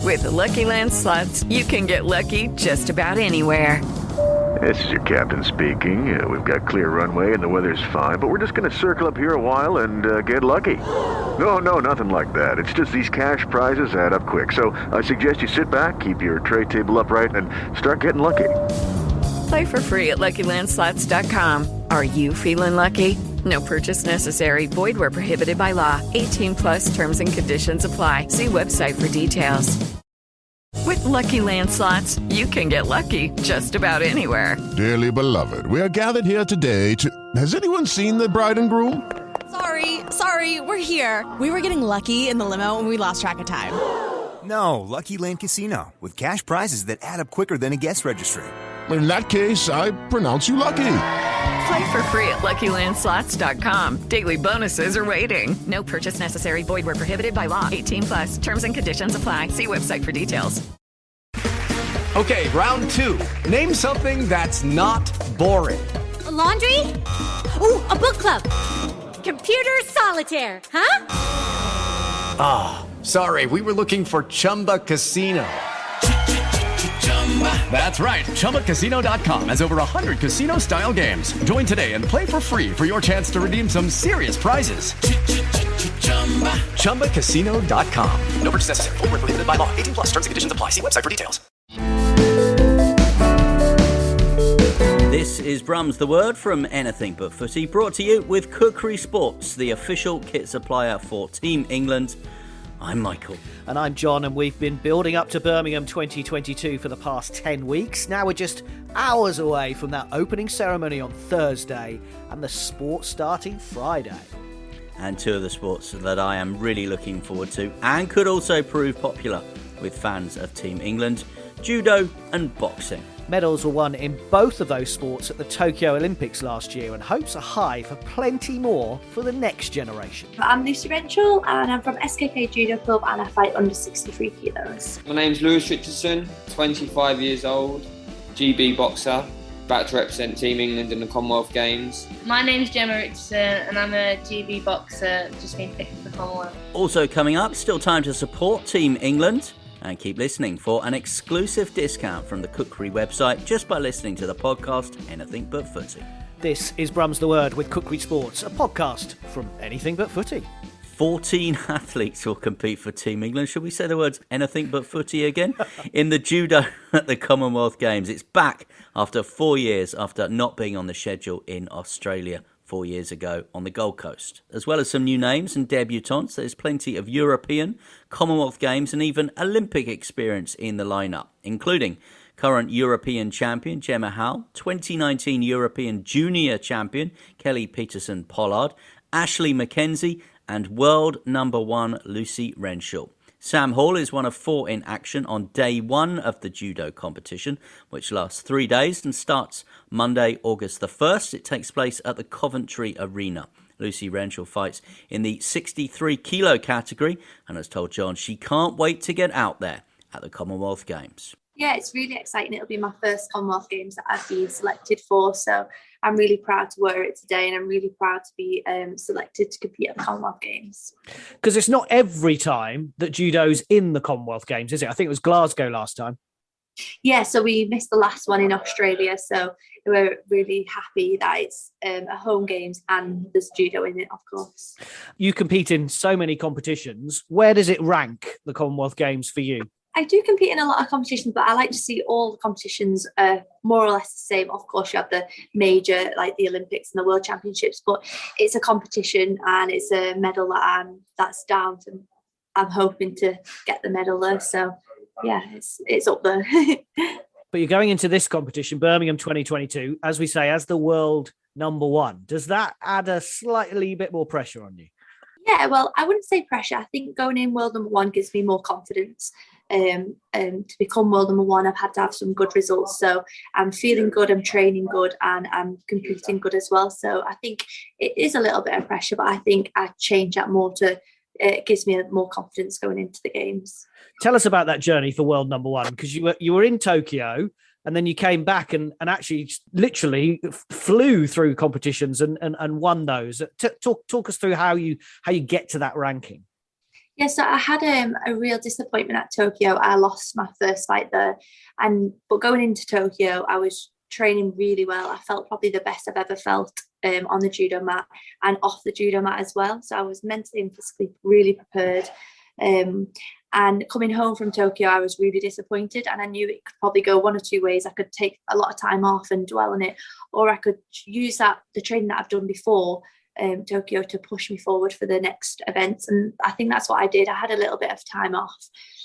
With the Lucky Land Slots, you can get lucky just about anywhere. This is your captain speaking. We've got clear runway and the weather's fine, but we're just going to circle up here a while and get lucky. No, nothing like that. It's just these cash prizes add up quick. So I suggest you sit back, keep your tray table upright, and start getting lucky. Play for free at LuckyLandSlots.com. Are you feeling lucky? No purchase necessary. Void where prohibited by law. 18 plus terms and conditions apply. See website for details. With Lucky Land Slots, you can get lucky just about anywhere. Dearly beloved, we are gathered here today to... Has anyone seen the bride and groom? Sorry, we're here. We were getting lucky in the limo and we lost track of time. No, Lucky Land Casino, with cash prizes that add up quicker than a guest registry. In that case, I pronounce you lucky. Play for free at LuckyLandSlots.com. Daily bonuses are waiting. No purchase necessary. Void where prohibited by law. 18 plus. Terms and conditions apply. See website for details. Okay, round two. Name something that's not boring. A laundry? Ooh, a book club. Computer solitaire, huh? Ah, sorry. We were looking for Chumba Casino. That's right. ChumbaCasino.com has over 100 casino-style games. Join today and play for free for your chance to redeem some serious prizes. ChumbaCasino.com. No purchase necessary. Void where prohibited by law. 18 plus. Terms and conditions apply. See website for details. This is Brum's The Word from Anything But Footy, brought to you with Kukri Sports, the official kit supplier for Team England. I'm Michael. And I'm John, and we've been building up to Birmingham 2022 for the past 10 weeks. Now we're just hours away from that opening ceremony on Thursday and the sport starting Friday. And two of the sports that I am really looking forward to and could also prove popular with fans of Team England, judo and boxing. Medals were won in both of those sports at the Tokyo Olympics last year, and hopes are high for plenty more for the next generation. I'm Lucy Renshall and I'm from SKK Judo Club and I fight under 63 kilos. My name's Lucy Richardson, 25 years old, GB boxer, about to represent Team England in the Commonwealth Games. My name's Gemma Richardson and I'm a GB boxer, just been picked for the Commonwealth. Also coming up, still time to support Team England. And keep listening for an exclusive discount from the Kukri website just by listening to the podcast Anything But Footy. This is Brum's The Word with Kukri Sports, a podcast from Anything But Footy. 14 athletes will compete for Team England. Should we say the words anything but footy again? In the judo at the Commonwealth Games. It's back after 4 years after not being on the schedule in Australia 4 years ago on the Gold Coast. As well as some new names and debutantes, there's plenty of European, Commonwealth Games and even Olympic experience in the lineup, including current European champion Gemma Lewis, 2019 European Junior champion Kelly Peterson-Pollard, Ashley McKenzie and world number one Lucy Renshall. Sam Hall is one of four in action on day one of the judo competition, which lasts 3 days and starts Monday, August the 1st. It takes place at the Coventry Arena. Lucy Renshall fights in the 63 kilo category and has told John she can't wait to get out there at the Commonwealth Games. Yeah, it's really exciting. It'll be my first Commonwealth Games that I've been selected for. So I'm really proud to wear it today and I'm really proud to be selected to compete at the Commonwealth Games. Because it's not every time that judo's in the Commonwealth Games, is it? I think it was Glasgow last time. Yeah, so we missed the last one in Australia. So we're really happy that it's a home games and there's judo in it, of course. You compete in so many competitions. Where does it rank, the Commonwealth Games, for you? I do compete in a lot of competitions, but I like to see all the competitions more or less the same. Of course, you have the major, like the Olympics and the World Championships, but it's a competition and it's a medal that's down to. I'm hoping to get the medal there. So, yeah, it's up there. But you're going into this competition, Birmingham 2022, as we say, as the world number one. Does that add a slightly bit more pressure on you? Yeah, well, I wouldn't say pressure. I think going in world number one gives me more confidence. To become world number one, I've had to have some good results. So I'm feeling good, I'm training good, and I'm competing good as well. So I think it is a little bit of pressure, but I think I change that more to it gives me more confidence going into the games. Tell us about that journey for world number one, because you were in Tokyo and then you came back and actually literally flew through competitions and won those. Talk us through how you get to that ranking. Yeah, so I had a real disappointment at Tokyo. I lost my first fight there, but going into Tokyo, I was training really well. I felt probably the best I've ever felt on the judo mat and off the judo mat as well. So I was mentally and physically really prepared. And coming home from Tokyo, I was really disappointed, and I knew it could probably go one or two ways. I could take a lot of time off and dwell on it, or I could use the training that I've done before Tokyo to push me forward for the next events. And I think that's what I did. I had a little bit of time off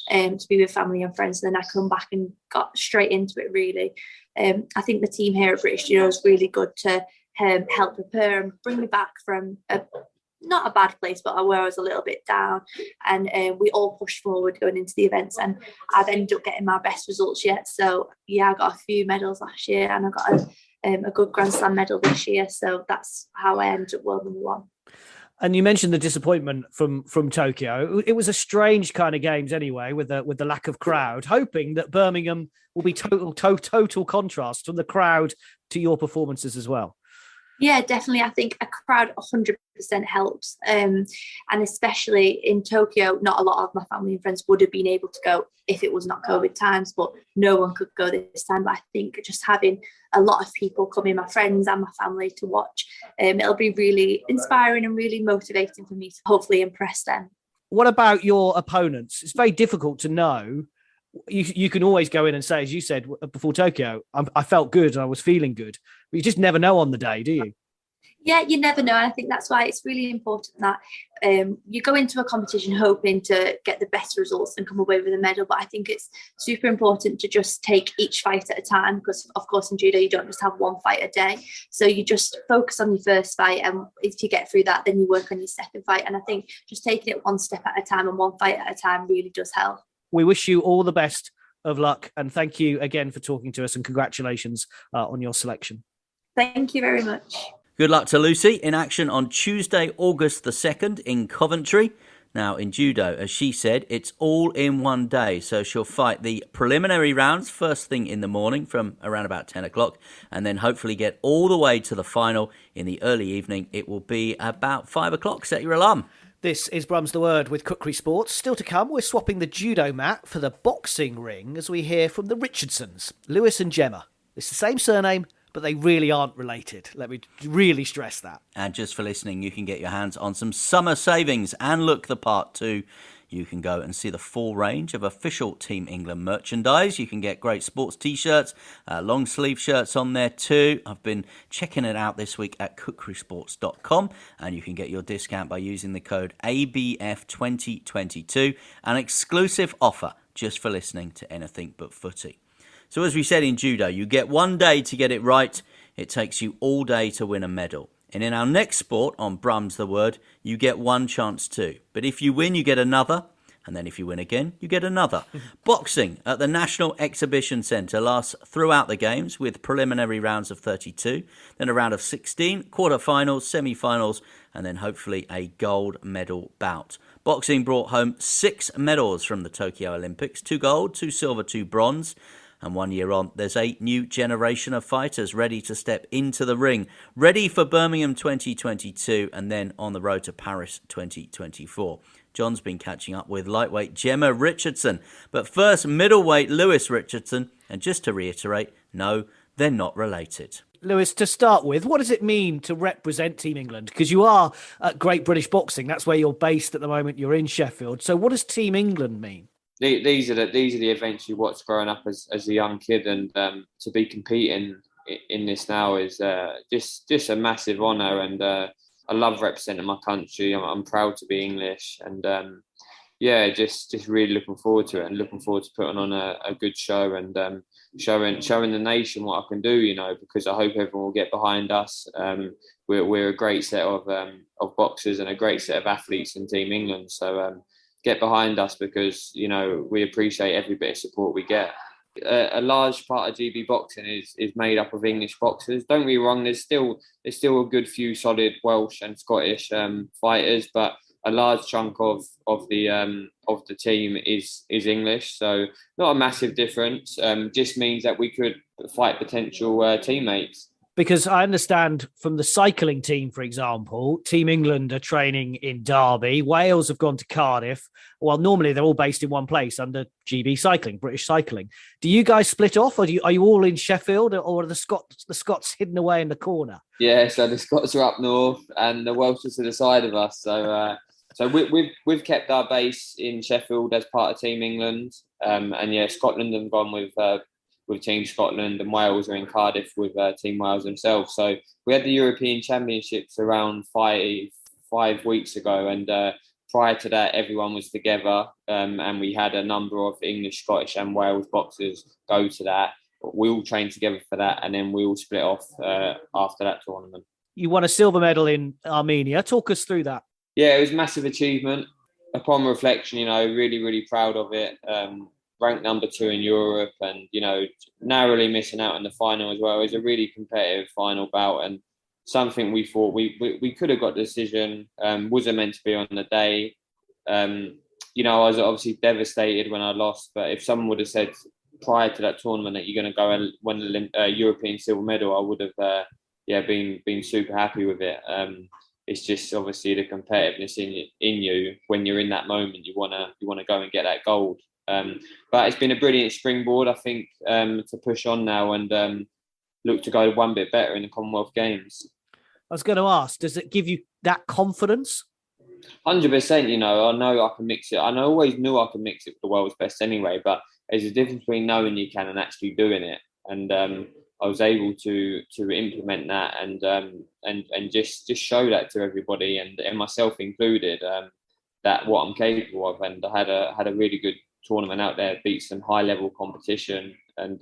to be with family and friends, and then I come back and got straight into it, really. I think the team here at British Judo is really good to help prepare and bring me back from not a bad place, but where I was a little bit down. And we all pushed forward going into the events, and I've ended up getting my best results yet. So yeah, I got a few medals last year, and I got a good Grand Slam medal this year. So that's how I ended up world number one. And you mentioned the disappointment from Tokyo. It was a strange kind of games anyway, with the lack of crowd. Hoping that Birmingham will be total contrast from the crowd to your performances as well. Yeah, definitely. I think a crowd 100% helps. And especially in Tokyo, not a lot of my family and friends would have been able to go if it was not COVID times, but no one could go this time. But I think just having a lot of people coming, my friends and my family, to watch, it'll be really inspiring and really motivating for me to hopefully impress them. What about your opponents? It's very difficult to know. You can always go in and say, as you said before Tokyo, I felt good and I was feeling good. But you just never know on the day, do you? Yeah, you never know. And I think that's why it's really important that you go into a competition hoping to get the best results and come away with a medal. But I think it's super important to just take each fight at a time, because, of course, in judo, you don't just have one fight a day. So you just focus on your first fight. And if you get through that, then you work on your second fight. And I think just taking it one step at a time and one fight at a time really does help. We wish you all the best of luck, and thank you again for talking to us, and congratulations on your selection. Thank you very much. Good luck to Lucy in action on Tuesday, August the 2nd in Coventry. Now, in judo, as she said, it's all in one day. So she'll fight the preliminary rounds first thing in the morning from around about 10 o'clock, and then hopefully get all the way to the final in the early evening. It will be about 5 o'clock. Set your alarm. This is Brum's The Word with Kukri Sports. Still to come, we're swapping the judo mat for the boxing ring as we hear from the Richardsons, Lewis and Gemma. It's the same surname, but they really aren't related. Let me really stress that. And just for listening, you can get your hands on some summer savings and look the part too. You can go and see the full range of official Team England merchandise. You can get great sports T-shirts, long sleeve shirts on there too. I've been checking it out this week at kukrisports.com, and you can get your discount by using the code ABF2022, an exclusive offer just for listening to Anything But Footy. So as we said in judo, you get one day to get it right. It takes you all day to win a medal. And in our next sport on Brum's The Word, you get one chance too. But if you win, you get another. And then if you win again, you get another. Boxing at the National Exhibition Centre lasts throughout the games with preliminary rounds of 32, then a round of 16, quarterfinals, semi-finals, and then hopefully a gold medal bout. Boxing brought home 6 medals from the Tokyo Olympics, 2 gold, 2 silver, 2 bronze. And 1 year on, there's a new generation of fighters ready to step into the ring, ready for Birmingham 2022 and then on the road to Paris 2024. John's been catching up with lightweight Gemma Richardson, but first middleweight Lewis Richardson. And just to reiterate, no, they're not related. Lewis, to start with, what does it mean to represent Team England? Because you are at Great British Boxing. That's where you're based at the moment. You're in Sheffield. So what does Team England mean? These are the events you watched growing up as a young kid, and to be competing in this now is just a massive honour, and I love representing my country. I'm proud to be English, and just really looking forward to it, and looking forward to putting on a good show and showing the nation what I can do. Because I hope everyone will get behind us. We're a great set of boxers and a great set of athletes in Team England. So. Get behind us, because we appreciate every bit of support we get. A large part of GB boxing is made up of English boxers. Don't get me wrong, there's still a good few solid Welsh and Scottish fighters, but a large chunk of the team is English. So not a massive difference. Just means that we could fight potential teammates. Because I understand from the cycling team, for example, Team England are training in Derby. Wales have gone to Cardiff. Well, normally they're all based in one place under GB Cycling, British Cycling. Do you guys split off, or are you all in Sheffield, or are the Scots hidden away in the corner? Yeah, so the Scots are up north and the Welsh are to the side of us. So we've kept our base in Sheffield as part of Team England. And yeah, Scotland have gone with Team Scotland, and Wales are in Cardiff with Team Wales themselves. So we had the European Championships around five weeks ago, and prior to that, everyone was together, and we had a number of English, Scottish and Wales boxers go to that. We all trained together for that, and then we all split off after that tournament. You won a silver medal in Armenia. Talk us through that. Yeah, it was a massive achievement. Upon reflection, really, really proud of it. Ranked number 2 in Europe, and narrowly missing out in the final as well. It was a really competitive final bout, and something we thought we could have got the decision. Wasn't meant to be on the day. I was obviously devastated when I lost, but if someone would have said prior to that tournament that you're going to go and win the European silver medal, I would have been super happy with it. It's just obviously the competitiveness in you when you're in that moment. You wanna go and get that gold. But it's been a brilliant springboard, I think, to push on now and look to go one bit better in the Commonwealth Games. I was going to ask, does it give you that confidence? 100%. I know I can mix it. I always knew I could mix it with the world's best anyway. But there's a difference between knowing you can and actually doing it. And I was able to implement that and just show that to everybody and myself included, that what I'm capable of. And I had a really good tournament out there, beat some high level competition, and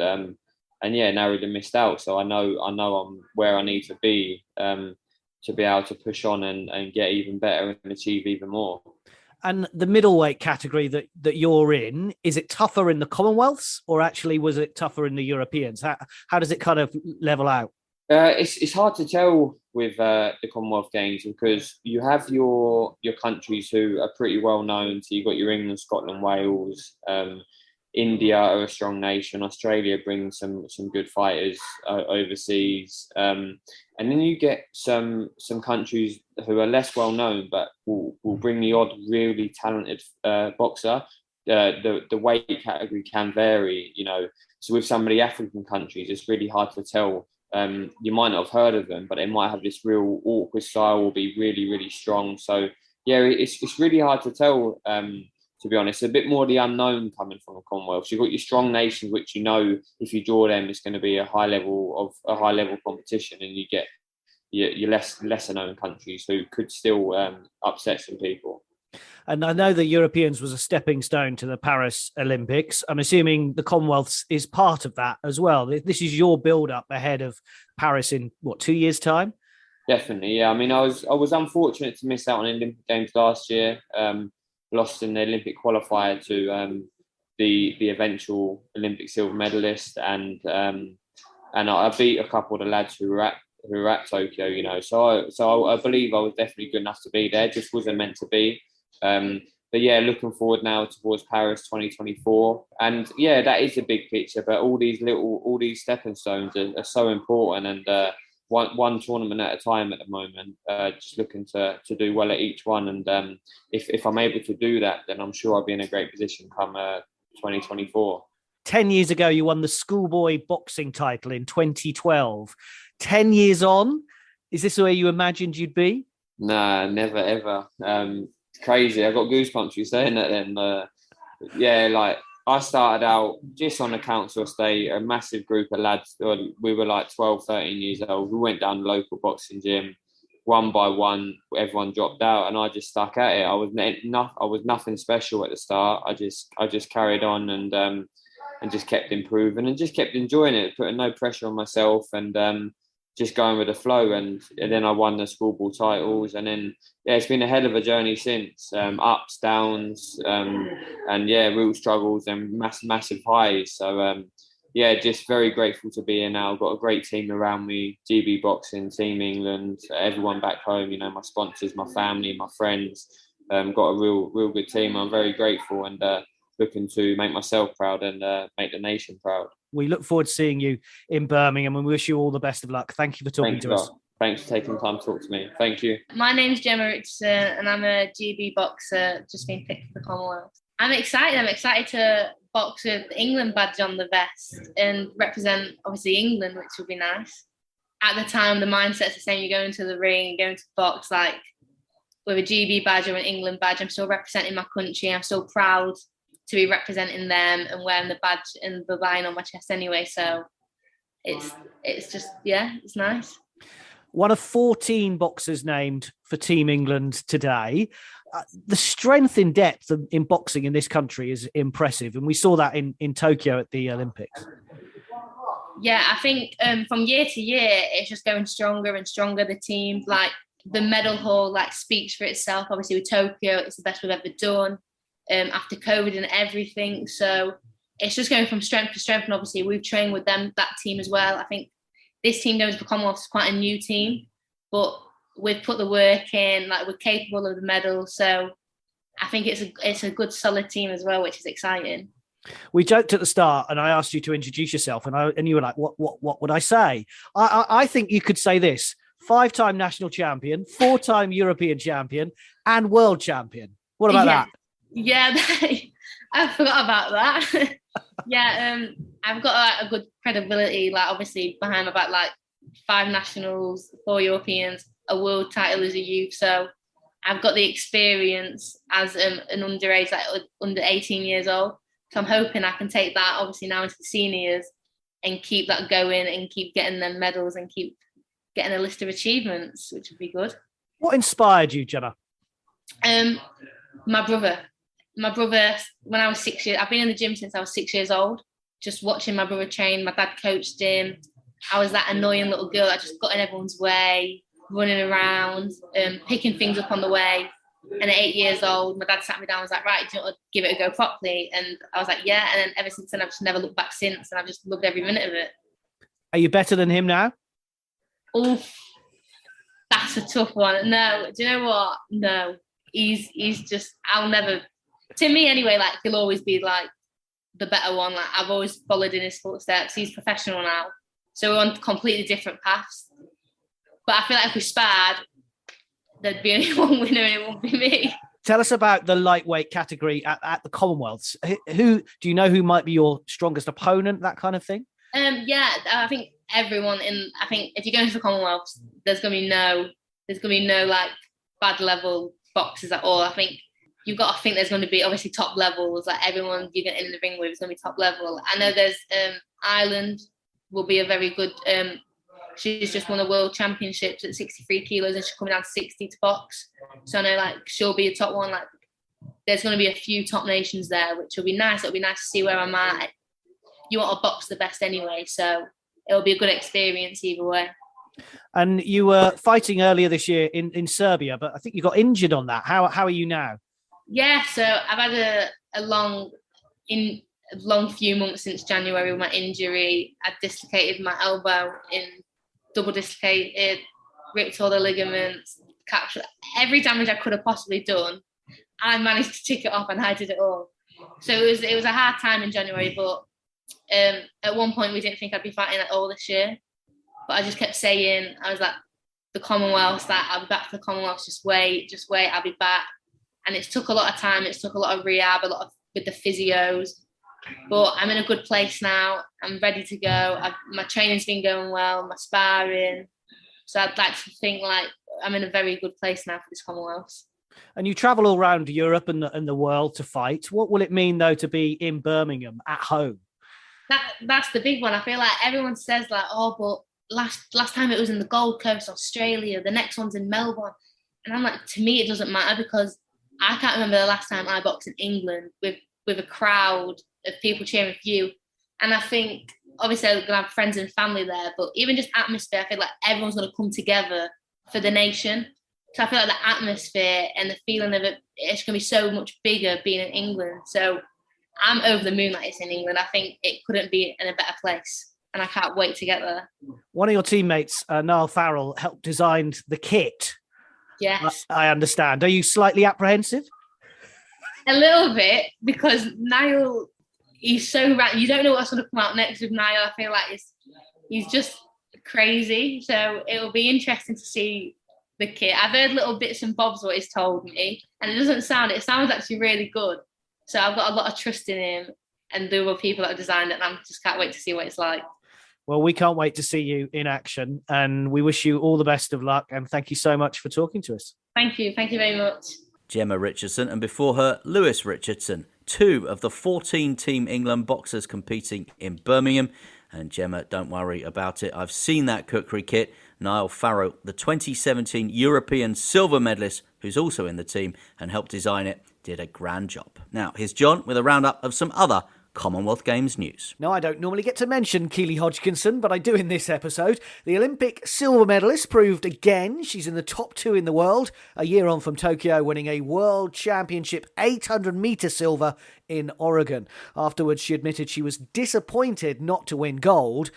narrowed and missed out. So I know I'm where I need to be able to push on and get even better and achieve even more. And the middleweight category that you're in, is it tougher in the Commonwealths, or actually was it tougher in the Europeans? How does it kind of level out? It's hard to tell with the Commonwealth Games, because you have your countries who are pretty well known. So you've got your England, Scotland, Wales, India are a strong nation. Australia brings some good fighters overseas, and then you get some countries who are less well known, but will bring the odd really talented boxer. The weight category can vary, So with some of the African countries, it's really hard to tell. You might not have heard of them, but they might have this real awkward style, will be really, really strong. So yeah, it's really hard to tell. To be honest, a bit more of the unknown coming from the Commonwealth. So you've got your strong nations, which if you draw them, it's going to be a high level competition, and you get your lesser known countries who could still upset some people. And I know the Europeans was a stepping stone to the Paris Olympics. I'm assuming the Commonwealths is part of that as well. This is your build-up ahead of Paris in, 2 years' time? Definitely, yeah. I mean, I was unfortunate to miss out on the Olympic Games last year. Lost in the Olympic qualifier to the eventual Olympic silver medalist, and I beat a couple of the lads who were at Tokyo. So I believe I was definitely good enough to be there. Just wasn't meant to be. But yeah, looking forward now towards Paris 2024, and yeah, that is a big picture. But all these stepping stones are so important, and one tournament at a time at the moment. Just looking to do well at each one, and if I'm able to do that, then I'm sure I'll be in a great position come 2024. 10 years ago, you won the schoolboy boxing title in 2012. 10 years on, is this where you imagined you'd be? Nah, never ever. It's crazy. I got goosebumps you saying that then. I started out just on the council estate, a massive group of lads. We were like 12, 13 years old. We went down the local boxing gym. One by one, everyone dropped out, and I just stuck at it. I was nothing special at the start. I just carried on and just kept improving and just kept enjoying it, putting no pressure on myself, and just going with the flow. And then I won the schoolboy titles, and then it's been a hell of a journey since. Ups, downs, and real struggles and massive highs. So just very grateful to be here now. Got a great team around me, GB Boxing, Team England, everyone back home, my sponsors, my family, my friends. Got a real good team. I'm very grateful, and looking to make myself proud and make the nation proud. We look forward to seeing you in Birmingham and we wish you all the best of luck. Thank you for talking to us. Thanks for taking the time to talk to me. Thank you. My name's Gemma Richardson and I'm a GB boxer, just been picked for the Commonwealth. I'm excited. I'm excited to box with the England badge on the vest and represent, obviously, England, which will be nice. At the time, the mindset's the same. You're going to the ring, going to box, like, with a GB badge or an England badge. I'm still representing my country. I'm still proud to be representing them and wearing the badge and the line on my chest anyway. So it's just, it's nice. One of 14 boxers named for Team England today. The strength in depth in boxing in this country is impressive. And we saw that in Tokyo at the Olympics. Yeah, I think from year to year, it's just going stronger and stronger. The team, like the medal haul, like speaks for itself. Obviously with Tokyo, it's the best we've ever done after COVID and everything. So it's just going from strength to strength. And obviously we've trained with them, that team as well. I think this team going to the Commonwealth is quite a new team, but we've put the work in, like we're capable of the medal. So I think it's a good solid team as well, which is exciting. We joked at the start and I asked you to introduce yourself and you were like, what would I say? I think you could say this: 5-time national champion, 4-time European champion and world champion. What about that? Yeah, I forgot about that. I've got a good credibility, like obviously behind my back, like 5 nationals, 4 Europeans, a world title as a youth. So I've got the experience as an underage, like under 18 years old. So I'm hoping I can take that obviously now into the seniors and keep that going and keep getting them medals and keep getting a list of achievements, which would be good. What inspired you, Gemma? My brother, when I was 6 years, I've been in the gym since I was 6 years old, just watching my brother train. My dad coached him. I was that annoying little girl that just got in everyone's way, running around, picking things up on the way. And at 8 years old, my dad sat me down and was like, right, do you want to give it a go properly? And I was like, yeah. And then ever since then, I've just never looked back since. And I've just loved every minute of it. Are you better than him now? Oof, that's a tough one. No, do you know what? No, he's just, I'll never, to me anyway, like he'll always be like the better one. Like I've always followed in his footsteps. He's professional now. So we're on completely different paths. But I feel like if we sparred, there'd be only one winner and it won't be me. Tell us about the lightweight category at the Commonwealths. Who do you know who might be your strongest opponent, that kind of thing? I think everyone I think if you're going to the Commonwealths, there's gonna be no like bad level boxers at all. I think you've got to think there's going to be obviously top levels, like everyone you're getting in the ring with is going to be top level. I know there's Ireland will be a very good. She's just won the world championships at 63 kilos and she's coming down to 60 to box. So I know like she'll be a top one. Like there's going to be a few top nations there, which will be nice. It'll be nice to see where I'm at. You want to box the best anyway, so it'll be a good experience either way. And you were fighting earlier this year in Serbia, but I think you got injured on that. How are you now? Yeah, so I've had a long few months since January with my injury. I dislocated my elbow double dislocated, ripped all the ligaments, captured every damage I could have possibly done. I managed to tick it off and I did it all. So it was a hard time in January, but at one point we didn't think I'd be fighting at all this year. But I just kept saying, I was like, the Commonwealths, that I'll be back for the Commonwealths, just wait, I'll be back. And it took a lot of time, it took a lot of rehab, with the physios. But I'm in a good place now. I'm ready to go. My training's been going well, my sparring. So I'd like to think like I'm in a very good place now for this Commonwealths. And you travel all around Europe and the world to fight. What will it mean, though, to be in Birmingham at home? That's the big one. I feel like everyone says like, oh, but last time it was in the Gold Coast, Australia. The next one's in Melbourne. And I'm like, to me, it doesn't matter because I can't remember the last time I boxed in England with a crowd of people cheering for you. And I think, obviously, I'm going to have friends and family there, but even just atmosphere, I feel like everyone's going to come together for the nation. So I feel like the atmosphere and the feeling of it, it's going to be so much bigger being in England. So I'm over the moon that it's in England. I think it couldn't be in a better place. And I can't wait to get there. One of your teammates, Niall Farrell, helped design the kit. Yes. I understand. Are you slightly apprehensive? A little bit, because Niall, he's so you don't know what's going to come out next with Niall. I feel like he's just crazy. So it'll be interesting to see the kit. I've heard little bits and bobs what he's told me, and it sounds actually really good. So I've got a lot of trust in him and the other people that have designed it, and I just can't wait to see what it's like. Well, we can't wait to see you in action, and we wish you all the best of luck, and thank you so much for talking to us. Thank you very much. Gemma Richardson, and before her, Lewis Richardson, 2 of the 14 Team England boxers competing in Birmingham. And Gemma, don't worry about it. I've seen that Kukri kit. Niall Farrow, the 2017 European silver medalist, who's also in the team and helped design it, did a grand job. Now, here's John with a roundup of some other Commonwealth Games news. Now, I don't normally get to mention Keely Hodgkinson, but I do in this episode. The Olympic silver medalist proved again she's in the top 2 in the world, a year on from Tokyo, winning a World Championship 800-metre silver in Oregon. Afterwards, she admitted she was disappointed not to win gold,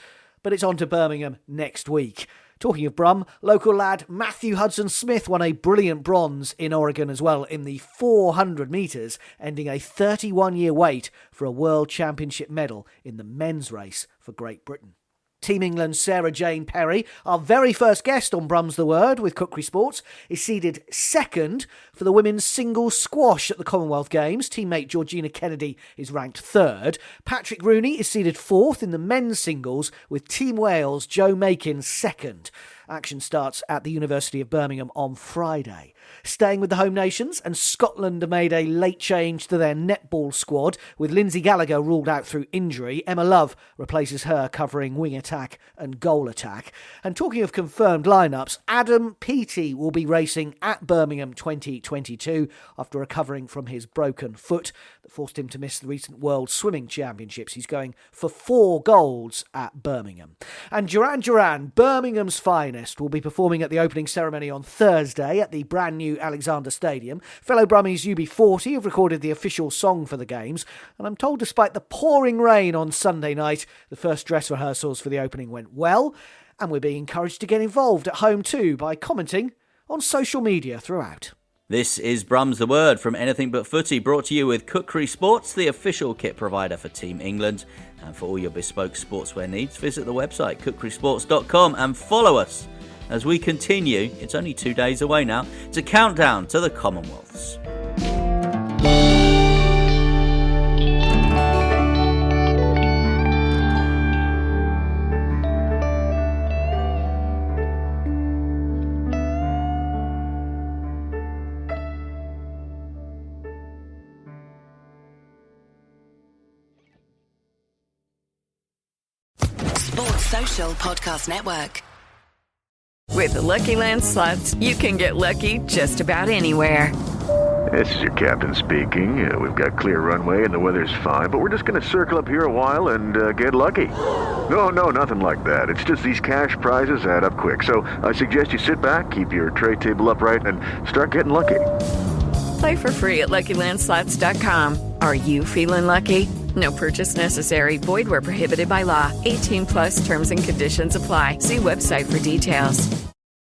but it's on to Birmingham next week. Talking of Brum, local lad Matthew Hudson-Smith won a brilliant bronze in Oregon as well in the 400 metres, ending a 31-year wait for a World Championship medal in the men's race for Great Britain. Team England's Sarah Jane Perry, our very first guest on Brum's the Word with Kukri Sports, is seeded second for the women's singles squash at the Commonwealth Games. Teammate Georgina Kennedy is ranked third. Patrick Rooney is seeded fourth in the men's singles, with Team Wales' Joe Makin second. Action starts at the University of Birmingham on Friday. Staying with the home nations, and Scotland have made a late change to their netball squad, with Lindsay Gallagher ruled out through injury. Emma Love replaces her, covering wing attack and goal attack. And talking of confirmed lineups, Adam Peaty will be racing at Birmingham 2022 after recovering from his broken foot that forced him to miss the recent World Swimming Championships. He's going for 4 golds at Birmingham. And Duran Duran, Birmingham's finest, will be performing at the opening ceremony on Thursday at the brand new Alexander Stadium. Fellow Brummies UB40 have recorded the official song for the Games, and I'm told despite the pouring rain on Sunday night, the first dress rehearsals for the opening went well, and we're being encouraged to get involved at home too by commenting on social media throughout. This is Brum's the Word from Anything But Footy, brought to you with Kukri Sports, the official kit provider for Team England. And for all your bespoke sportswear needs, visit the website kukrisports.com and follow us as we continue, it's only 2 days away now, to count down to the Commonwealths. Social Podcast Network. With the Lucky Land Slots, you can get lucky just about anywhere. This is your captain speaking. We've got clear runway and the weather's fine, but we're just going to circle up here a while and get lucky. No, nothing like that. It's just these cash prizes add up quick. So I suggest you sit back, keep your tray table upright, and start getting lucky. Play for free at LuckyLandSlots.com. Are you feeling lucky? No purchase necessary. Void where prohibited by law. 18+ terms and conditions apply. See website for details.